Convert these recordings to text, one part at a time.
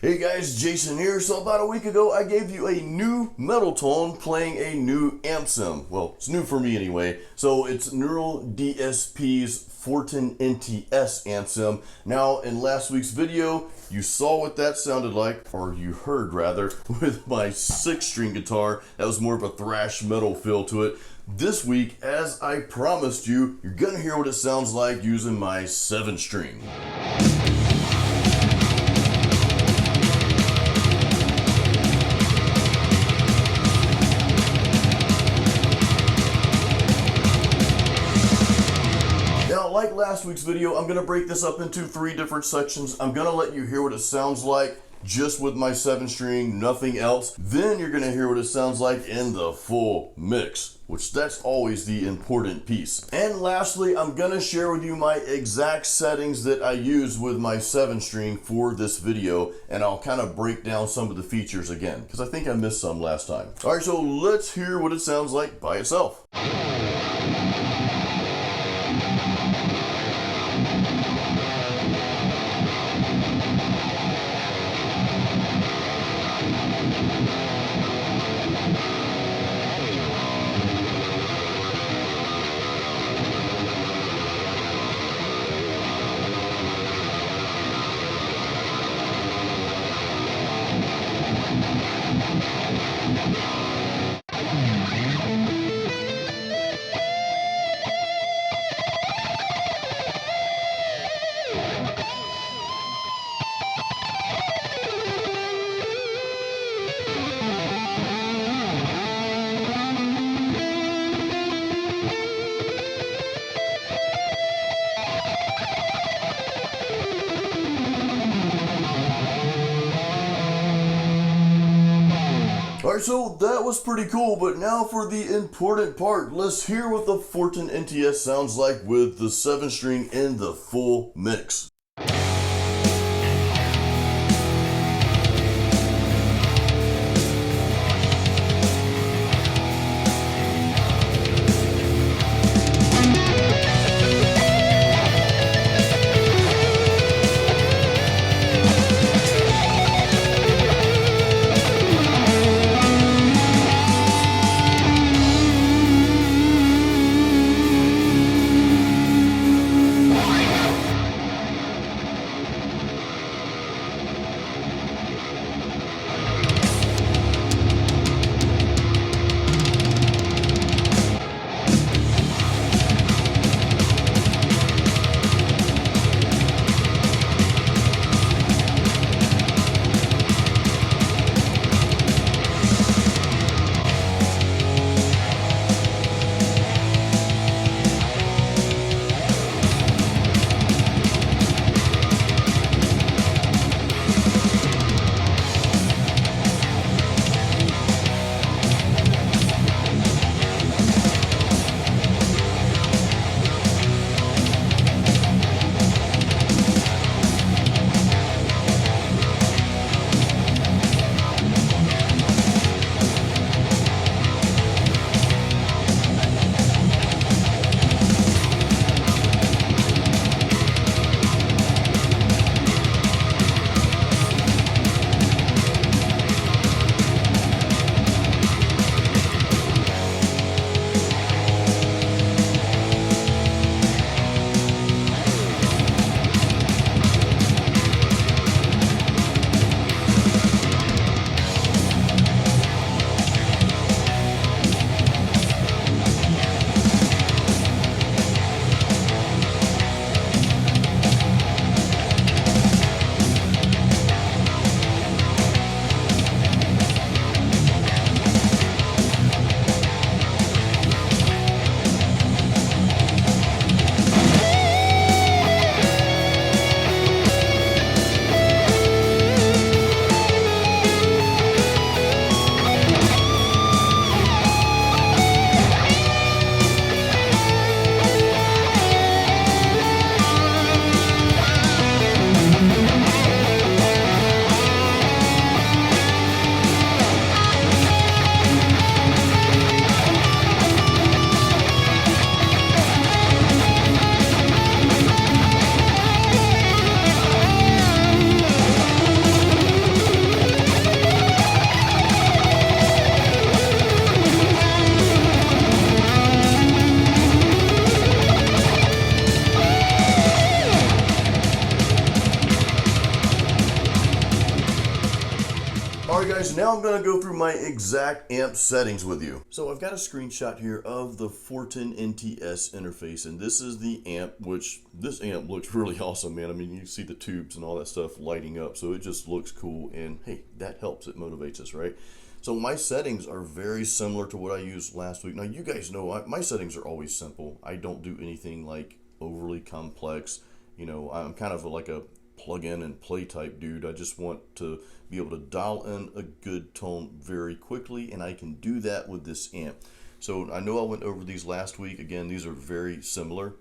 Hey guys, Jason here. So about a week ago, I gave you a new metal tone playing a new amp sim. Well, it's new for me anyway. So it's Neural DSP's Fortin NTS amp sim. Now, in last week's video, you saw what that sounded like, or you heard rather, with my 6-string guitar. That was more of a thrash metal feel to it. This week, as I promised you, you're gonna hear what it sounds like using my 7-string. Like last week's video, I'm going to break this up into 3 different sections. I'm going to let you hear what it sounds like just with my 7-string, nothing else. Then you're going to hear what it sounds like in the full mix, which that's always the important piece. And lastly, I'm going to share with you my exact settings that I use with my 7-string for this video, and I'll kind of break down some of the features again, because I think I missed some last time. All right, so let's hear what it sounds like by itself. Alright, so that was pretty cool, but now for the important part. Let's hear what the Fortin NTS sounds like with the 7-string in the full mix. Alright guys, now I'm going to go through my exact amp settings with you. So I've got a screenshot here of the Fortin NTS interface, and this is the amp, which this amp looks really awesome, man. I mean, you see the tubes and all that stuff lighting up, so it just looks cool, and hey, that helps, it motivates us, right? So my settings are very similar to what I used last week. Now you guys know my settings are always simple. I don't do anything like overly complex. You know, I'm kind of like a plug in and play type dude. I just want to be able to dial in a good tone very quickly, and I can do that with this amp. So I know I went over these last week. Again, these are very similar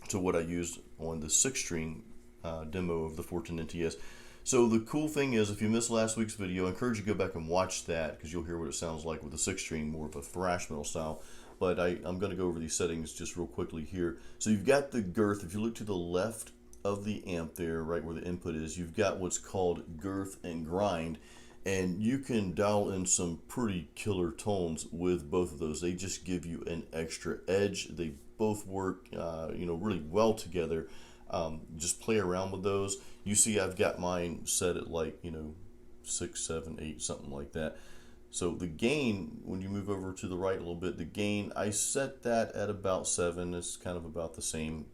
to what I used on the 6-string demo of the Fortin NTS. So the cool thing is, if you missed last week's video, I encourage you to go back and watch that, because you'll hear what it sounds like with the 6-string, more of a thrash metal style. But I'm going to go over these settings just real quickly here. So you've got the girth. If you look to the left of the amp there, right where the input is, you've got what's called girth and grind, and you can dial in some pretty killer tones with both of those. They just give you an extra edge. They both work you know, really well together. Just play around with those. You see I've got mine set at like, you know, 6, 7, 8, something like that. So the gain, when you move over to the right a little bit, the gain, I set that at about 7. It's kind of about the same.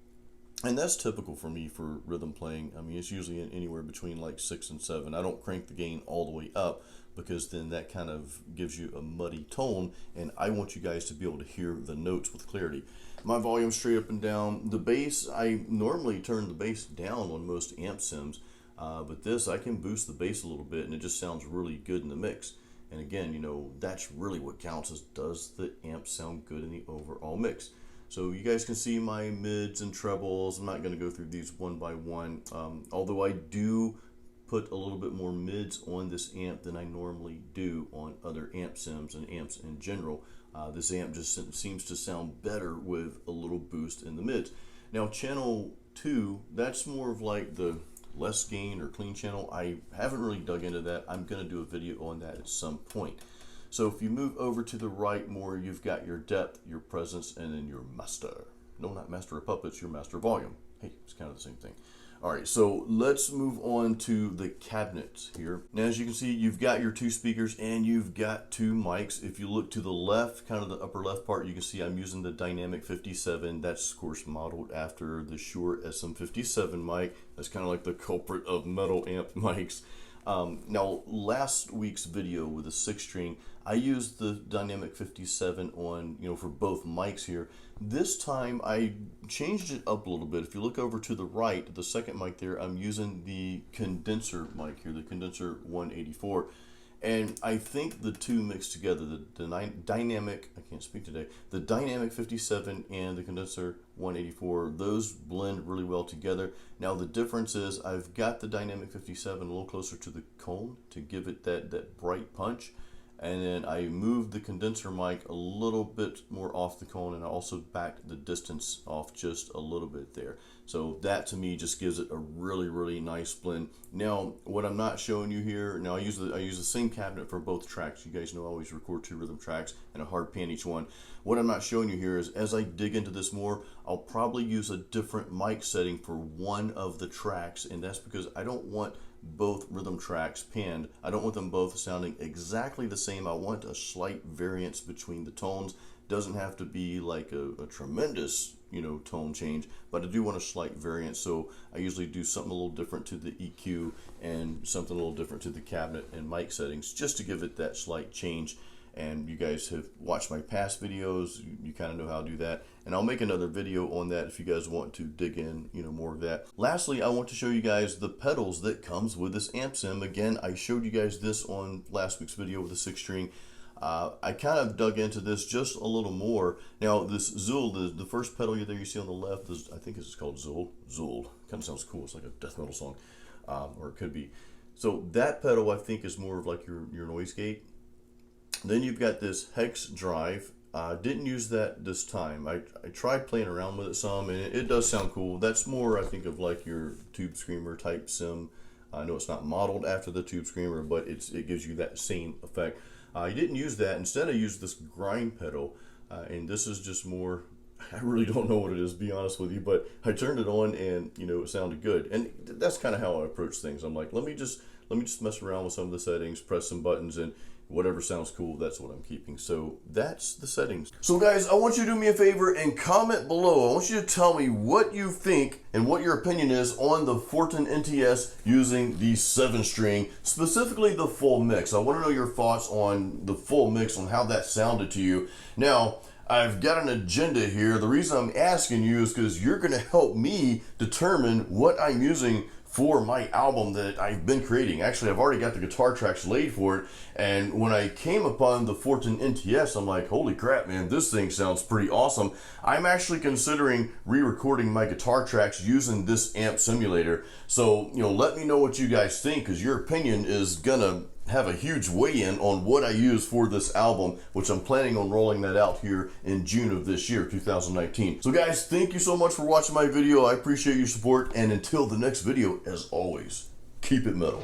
And that's typical for me for rhythm playing. I mean, it's usually anywhere between like 6 and 7. I don't crank the gain all the way up, because then that kind of gives you a muddy tone, and I want you guys to be able to hear the notes with clarity. My volume straight up and down. The bass, I normally turn the bass down on most amp sims, but this, I can boost the bass a little bit, and it just sounds really good in the mix. And again, you know, that's really what counts, is does the amp sound good in the overall mix. So you guys can see my mids and trebles. I'm not going to go through these one by one, although I do put a little bit more mids on this amp than I normally do on other amp sims and amps in general. This amp just seems to sound better with a little boost in the mids. Now channel 2, that's more of like the less gain or clean channel. I haven't really dug into that. I'm going to do a video on that at some point. So if you move over to the right more, you've got your depth, your presence, and then your master. No, not master of puppets, your master volume. Hey, it's kind of the same thing. All right, so let's move on to the cabinets here. Now, as you can see, you've got your 2 speakers and you've got 2 mics. If you look to the left, kind of the upper left part, you can see I'm using the Dynamic 57. That's, of course, modeled after the Shure SM57 mic. That's kind of like the culprit of metal amp mics. Now, last week's video with the 6-string, I used the Dynamic 57 on, you know, for both mics here. This time I changed it up a little bit. If you look over to the right, the second mic there, I'm using the condenser mic here, the condenser 184. And I think the two mixed together, the dynamic, I can't speak today, the Dynamic 57 and the condenser 184, those blend really well together. Now the difference is I've got the Dynamic 57 a little closer to the cone to give it that bright punch. And then I moved the condenser mic a little bit more off the cone, and I also backed the distance off just a little bit there. So that to me just gives it a really, really nice blend. Now, what I'm not showing you here, now I use the same cabinet for both tracks. You guys know I always record 2 rhythm tracks and a hard pan each one. What I'm not showing you here is, as I dig into this more, I'll probably use a different mic setting for one of the tracks, and that's because I don't want both rhythm tracks panned. I don't want them both sounding exactly the same. I want a slight variance between the tones. Doesn't have to be like a tremendous, you know, tone change, but I do want a slight variance. So I usually do something a little different to the EQ and something a little different to the cabinet and mic settings, just to give it that slight change. And you guys have watched my past videos, you kind of know how to do that. And I'll make another video on that if you guys want to dig in, you know, more of that. Lastly, I want to show you guys the pedals that comes with this amp sim. Again, I showed you guys this on last week's video with the 6-string. I kind of dug into this just a little more. Now, this Zuul, the first pedal there you see on the left, is, I think it's called Zuul. Zuul. Kind of sounds cool. It's like a death metal song, or it could be. So that pedal, I think, is more of like your noise gate. Then you've got this Hexdrive. Didn't use that this time. I tried playing around with it some, and it does sound cool. That's more, I think, of like your Tube Screamer type sim. I know it's not modeled after the Tube Screamer, but it gives you that same effect. I didn't use that. Instead, I used this grind pedal, and this is just more, I really don't know what it is, to be honest with you, but I turned it on and, you know, it sounded good. And that's kind of how I approach things. I'm like, let let me just mess around with some of the settings, press some buttons, and whatever sounds cool, that's what I'm keeping. So that's the settings. So guys, I want you to do me a favor and comment below. I want you to tell me what you think and what your opinion is on the Fortin NTS using the 7-string, specifically the full mix. I want to know your thoughts on the full mix, on how that sounded to you. Now, I've got an agenda here. The reason I'm asking you is because you're going to help me determine what I'm using for my album that I've been creating. Actually, I've already got the guitar tracks laid for it, and when I came upon the Fortin NTS, I'm like, holy crap, man, this thing sounds pretty awesome. I'm actually considering re-recording my guitar tracks using this amp simulator. So, you know, let me know what you guys think, because your opinion is gonna have a huge weigh-in on what I use for this album, which I'm planning on rolling that out here in June of this year, 2019. So guys, thank you so much for watching my video. I appreciate your support, and until the next video, as always, keep it metal.